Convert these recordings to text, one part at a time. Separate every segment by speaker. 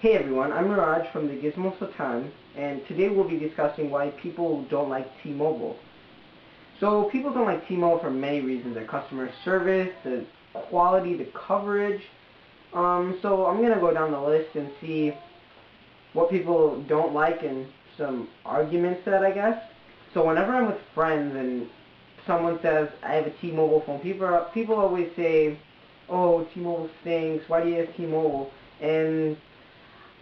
Speaker 1: Hey everyone, I'm Raj from Thegizmosultan, and today we'll be discussing why people don't like T-Mobile. So people don't like T-Mobile for many reasons: the customer service, the quality, the coverage. So I'm gonna go down the list and see what people don't like and some arguments to that, I guess. So whenever I'm with friends and someone says I have a T-Mobile phone, people always say, "Oh, T-Mobile stinks. Why do you have T-Mobile?" And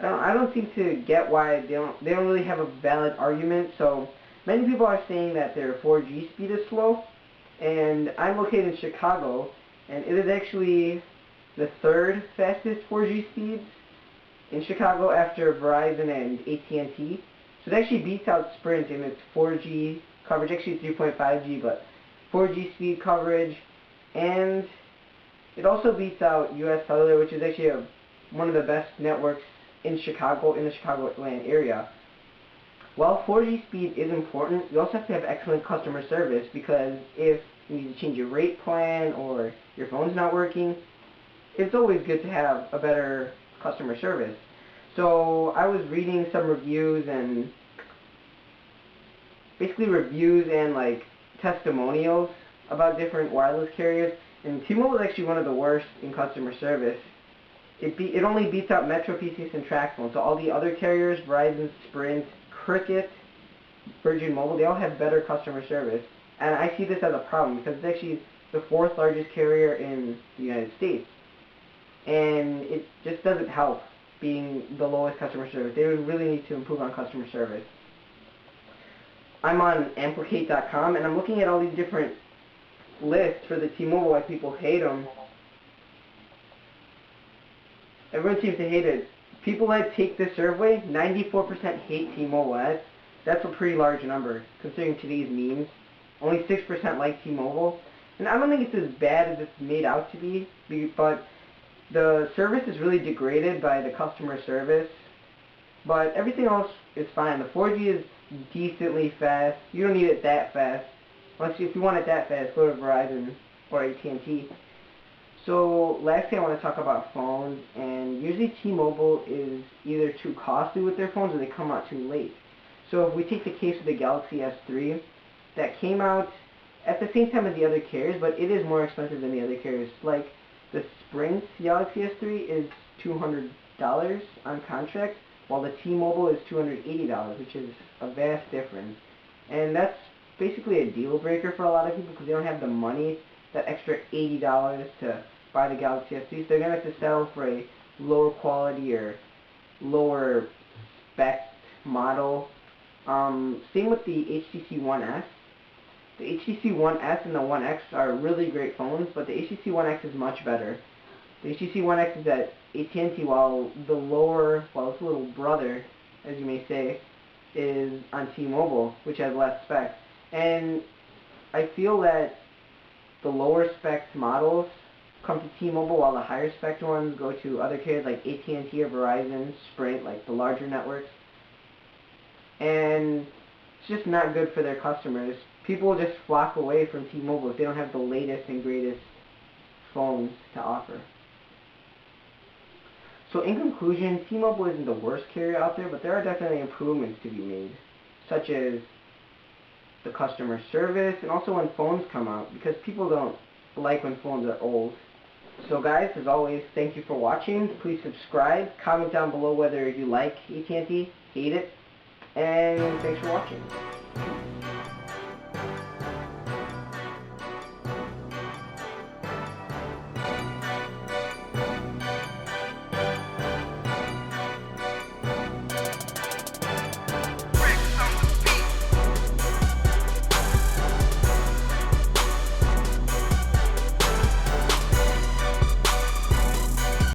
Speaker 1: I don't seem to get why they don't really have a valid argument. So many people are saying that their 4G speed is slow, and I'm located in Chicago, and it is actually the third fastest 4G speeds in Chicago after Verizon and AT&T. So it actually beats out Sprint in its 4G coverage. Actually 3.5G, but 4G speed coverage, and it also beats out US Cellular, which is actually one of the best networks in Chicago, in the Chicagoland area. While 4G speed is important, you also have to have excellent customer service, because if you need to change your rate plan or your phone's not working, it's always good to have a better customer service. So I was reading some reviews and like testimonials about different wireless carriers, and T-Mobile is actually one of the worst in customer service. It only beats out Metro, PCS, and TracFone. So all the other carriers, Verizon, Sprint, Cricket, Virgin Mobile, they all have better customer service. And I see this as a problem because it's actually the fourth largest carrier in the United States. And it just doesn't help being the lowest customer service. They would really need to improve on customer service. I'm on Amplicate.com, and I'm looking at all these different lists for the T-Mobile, why people hate them. Everyone seems to hate it. People that take this survey, 94% hate T-Mobile. That's a pretty large number, considering today's memes. Only 6% like T-Mobile. And I don't think it's as bad as it's made out to be, but the service is really degraded by the customer service. But everything else is fine. The 4G is decently fast. You don't need it that fast. If you want it that fast, go to Verizon or AT&T. So lastly, I want to talk about phones, and usually T-Mobile is either too costly with their phones or they come out too late. So if we take the case of the Galaxy S3, that came out at the same time as the other carriers, but it is more expensive than the other carriers. Like the Sprint Galaxy S3 is $200 on contract, while the T-Mobile is $280, which is a vast difference. And that's basically a deal breaker for a lot of people because they don't have the money, that extra $80 to buy the Galaxy S3, so they're going to have to settle for a lower quality or lower spec model. Same with the HTC One S. The HTC One S and the One X are really great phones, but the HTC One X is much better. The HTC One X is at AT&T, while its little brother, as you may say, is on T-Mobile, which has less specs. And I feel that the lower spec models come to T-Mobile, while the higher spec ones go to other carriers like AT&T or Verizon, Sprint, like the larger networks. And it's just not good for their customers. People just flock away from T-Mobile if they don't have the latest and greatest phones to offer. So in conclusion, T-Mobile isn't the worst carrier out there, but there are definitely improvements to be made, such as the customer service, and also when phones come out, because people don't like when phones are old. So guys, as always, thank you for watching. Please subscribe, comment down below whether you like AT&T, hate it, and thanks for watching.